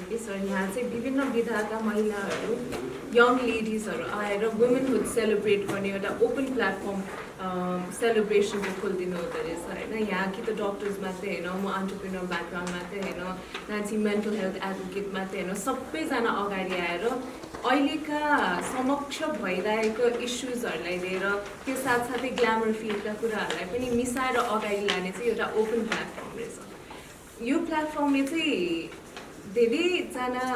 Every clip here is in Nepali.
कि सर यहाँ चाहिँ विभिन्न विधाका महिलाहरू यङ लेडिजहरू आएर वुमेनहुड सेलिब्रेट गर्ने एउटा ओपन प्लेटफर्म सेलिब्रेसन चाहिँ खोलिदिनु हुँदो रहेछ होइन। यहाँ कि त डक्टर्स मात्रै होइन, म अन्टरप्रिनर ब्याकग्राउन्ड मात्रै होइन, नान्सी मेन्टल हेल्थ एडभोकेट मात्रै होइन, सबैजना अगाडि आएर अहिलेका समक्ष भइरहेको इस्युजहरूलाई लिएर त्यो साथसाथै ग्ल्यामर फिल्डका कुराहरूलाई पनि मिसाएर अगाडि लाने चाहिँ एउटा ओपन प्लेटफर्म रहेछ। यो प्लेटफर्मले चाहिँ धेरैजना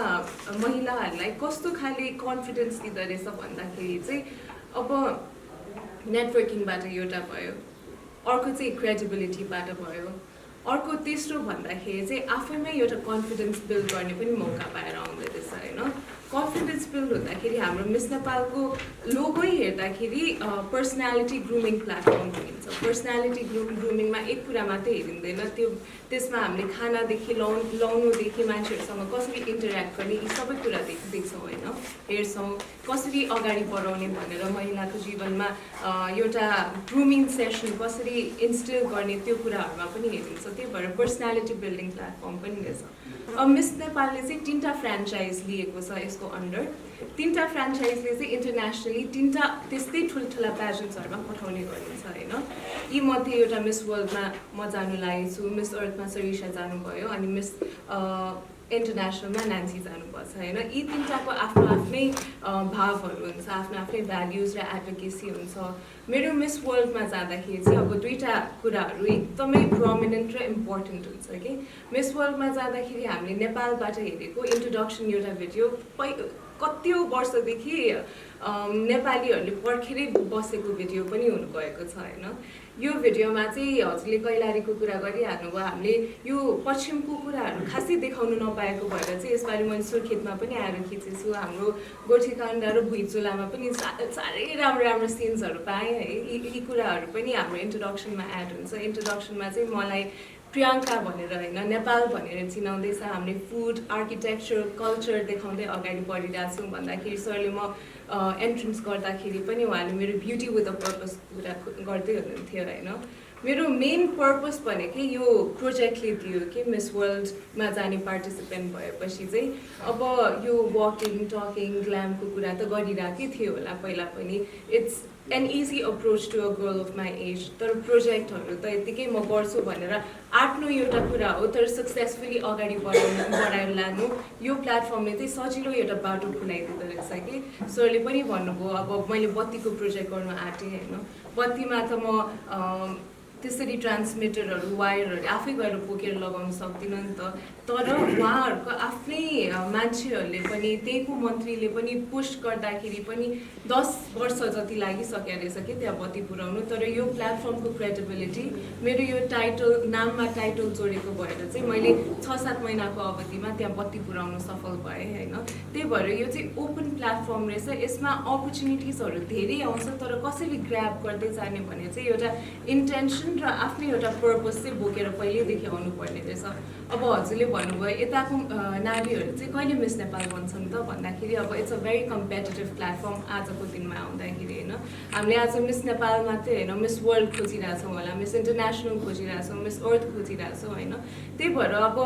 महिलाहरूलाई कस्तो खाले कन्फिडेन्स दिँदो रहेछ भन्दाखेरि चाहिँ अब नेटवर्किङबाट एउटा भयो, अर्को चाहिँ क्रेडिबिलिटीबाट भयो, अर्को तेस्रो भन्दाखेरि चाहिँ आफैमै एउटा कन्फिडेन्स बिल्ड गर्ने पनि मौका पाएर आउँदो रहेछ होइन। कन्फिडेन्स बिल्ड हुँदाखेरि हाम्रो मिस नेपालको लोगो हेर्दाखेरि पर्सनालिटी ग्रुमिङ प्लेटफर्म भनिन्छ। पर्सनालिटी ग्रुमिङमा एक कुरा मात्रै हेरिँदैन, त्यसमा हामीले खानादेखि लाउनुदेखि मान्छेहरूसँग कसरी इन्टरेक्ट गर्ने यी सबै कुरा देख्छौँ होइन, हेर्छौँ। कसरी अगाडि बढाउने भनेर महिलाको जीवनमा एउटा ग्रुमिङ सेसन कसरी इन्स्टिल गर्ने त्यो कुराहरूमा पनि हेरिन्छ। त्यही भएर पर्सनालिटी बिल्डिङ प्लेटफर्म पनि रहेछ। मिस नेपालले चाहिँ 3टा फ्रेन्चाइज लिएको छ यसको अन्डर। 3टा फ्रेन्चाइजले चाहिँ इन्टरनेसनली 3टा त्यस्तै ठुल्ठुला प्याजेन्ट्सहरूमा पठाउने गरिन्छ होइन। यी मध्ये एउटा मिस वर्ल्डमा म जानु लागेको छु, मिस अर्थमा सरिसा जानुभयो, अनि मिस इन्टरनेसनलमा नान्सी जानुपर्छ होइन। यी 3टाको आफ्नो आफ्नै भावहरू हुन्छ, आफ्नो आफ्नै भ्याल्युज र एडभोकेसी हुन्छ। मेरो मिस वर्ल्डमा जाँदाखेरि चाहिँ अब 2टा कुराहरू एकदमै प्रोमिनेन्ट र इम्पोर्टेन्ट हुन्छ कि। मिस वर्ल्डमा जाँदाखेरि हामीले नेपालबाट हेरेको इन्ट्रोडक्सन एउटा भिडियो कतिौँ वर्षदेखि नेपालीहरूले पर्खेरै बसेको भिडियो पनि हुनुभएको छ होइन। यो भिडियोमा चाहिँ हजुरले कैलालीको कुरा गरिहाल्नु भयो, हामीले यो पश्चिमको कुराहरू खासै देखाउनु नपाएको भएर चाहिँ यसपालि मैले सुर्खेतमा पनि आएर खिचेछु। हाम्रो गोठीकाण्ड र भुइँचोलामा पनि साह्रै राम्रो राम्रो सिन्सहरू पाएँ है। यी कुराहरू पनि हाम्रो इन्ट्रोडक्सनमा एड हुन्छ। इन्ट्रोडक्सनमा चाहिँ मलाई प्रियङ्का भनेर होइन, नेपाल भनेर चिनाउँदैछ, हामीले फुड, आर्किटेक्चर, कल्चर देखाउँदै अगाडि बढिरहेको छौँ भन्दाखेरि सरले म एन्ट्रेन्स गर्दाखेरि पनि उहाँले मेरो ब्युटी विथ अ पर्पस कुरा गर्दै हुनुहुन्थ्यो होइन। मेरो मेन पर्पस भनेकै यो प्रोजेक्टले दियो कि मिस वर्ल्डमा जाने पार्टिसिपेन्ट भएपछि चाहिँ अब यो वकिङ टकिङ ग्ल्यामको कुरा त गरिरहेकै थियो होला पहिला पनि। It's an easy approach to a girl of my age. तर प्रोजेक्टहरू त यत्तिकै म गर्छु भनेर आफ्नो एउटा कुरा हो, तर सक्सेसफुली अगाडि बढाएर लानु यो प्लेटफर्मले चाहिँ सजिलो एउटा बाटो खुलाइदिँदो रहेछ कि। सरले पनि भन्नुभयो अब मैले बत्तीको प्रोजेक्ट गर्नु आँटेँ होइन। बत्तीमा त म त्यसरी ट्रान्समिटरहरू वायरहरू आफै गएर बोकेर लगाउन सक्दिनँ नि त। तर उहाँहरूको आफ्नै मान्छेहरूले पनि त्यहीको मन्त्रीले पनि पुस गर्दाखेरि पनि 10 वर्ष जति लागिसक्यो रहेछ कि त्यहाँ बत्ती पुर्याउनु। तर यो प्लेटफर्मको क्रेडिबिलिटी मेरो यो टाइटल नाममा टाइटल जोडेको भएर चाहिँ मैले 6-7 महिनाको अवधिमा त्यहाँ बत्ती पुर्याउन सफल भएँ होइन। त्यही भएर यो चाहिँ ओपन प्लेटफर्म रहेछ। यसमा अपर्च्युनिटिजहरू धेरै आउँछ, तर कसरी ग्र्याब गर्दै जाने भने चाहिँ एउटा इन्टेन्सन र आफ्नै एउटा पर्पस चाहिँ बोकेर पहिल्यैदेखि आउनुपर्ने रहेछ। अब हजुरले भन्नुभयो यताको नारीहरू चाहिँ कहिले मिस नेपाल बन्छन् त भन्दाखेरि अब it's a very competitive platform आजको दिनमा आउँदाखेरि होइन। हामीले आज मिस नेपाल मात्रै होइन, मिस वर्ल्ड खोजिरहेछौँ होला, मिस इन्टरनेसनल खोजिरहेछौँ, मिस अर्थ खोजिरहेछौँ होइन। त्यही भएर अब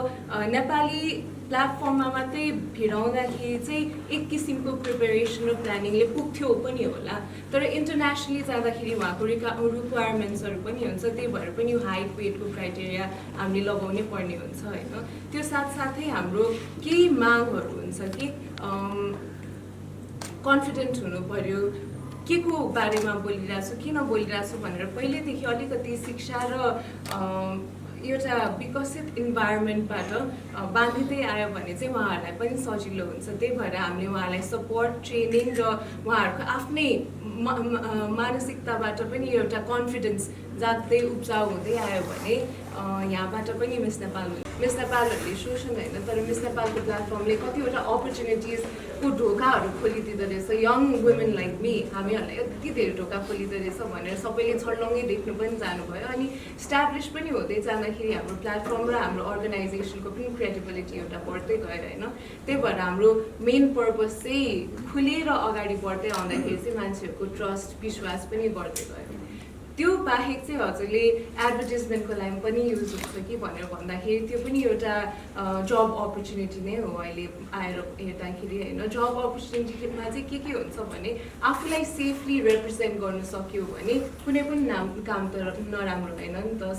नेपाली प्लेटफर्ममा मात्रै भिडाउँदाखेरि चाहिँ एक किसिमको प्रिपेरेसन र प्लानिङले पुग्थ्यो पनि होला, तर इन्टरनेसनली जाँदाखेरि उहाँको रिक्वायरमेन्ट्सहरू पनि हुन्छ। त्यही भएर पनि हाइट वेटको क्राइटेरिया हामीले लगाउनै पर्ने हुन्छ होइन। त्यो साथसाथै हाम्रो केही मागहरू हुन्छ कि कन्फिडेन्ट हुनु पर्यो, के को बारेमा बोलिरहेको छु, किन बोलिरहेको छु भनेर पहिल्यैदेखि अलिकति शिक्षा र एउटा विकसित इन्भाइरोमेन्टबाट बाँधिँदै आयो भने चाहिँ उहाँहरूलाई पनि सजिलो हुन्छ। त्यही भएर हामीले उहाँलाई सपोर्ट ट्रेनिङ र उहाँहरूको आफ्नै मानसिकताबाट पनि एउटा कन्फिडेन्स जाग्दै उब्जाउ हुँदै आयो भने यहाँबाट पनि मिस नेपालहरूले शोषण होइन, तर मिस नेपालको प्लेटफर्मले कतिवटा अपर्च्युनिटिजको ढोकाहरू खोलिदिँदो रहेछ। यङ वुमेन लाइक मी हामीहरूलाई यति धेरै ढोका खोलिँदो रहेछ भनेर सबैले छर्लङ्गै देख्नु पनि जानुभयो। अनि इस्टाब्लिस पनि हुँदै जाँदाखेरि हाम्रो प्लेटफर्म र हाम्रो अर्गनाइजेसनको पनि क्रेडिबिलिटी एउटा बढ्दै गयो होइन। त्यही भएर हाम्रो मेन पर्पस चाहिँ खुलेर अगाडि बढ्दै आउँदाखेरि चाहिँ मान्छेहरूको ट्रस्ट विश्वास पनि बढ्दै गयो। त्यो बाहेक चाहिँ हजुरले एडभर्टिजमेन्टको लागि पनि युज हुन्छ कि भनेर भन्दाखेरि त्यो पनि एउटा जब अपर्च्युनिटी नै हो अहिले आएर हेर्दाखेरि होइन। जब अपर्च्युनिटीमा चाहिँ के हुन्छ भने आफूलाई सेफली रिप्रेजेन्ट गर्न सक्यो भने कुनै पनि काम त नराम्रो होइन नि त।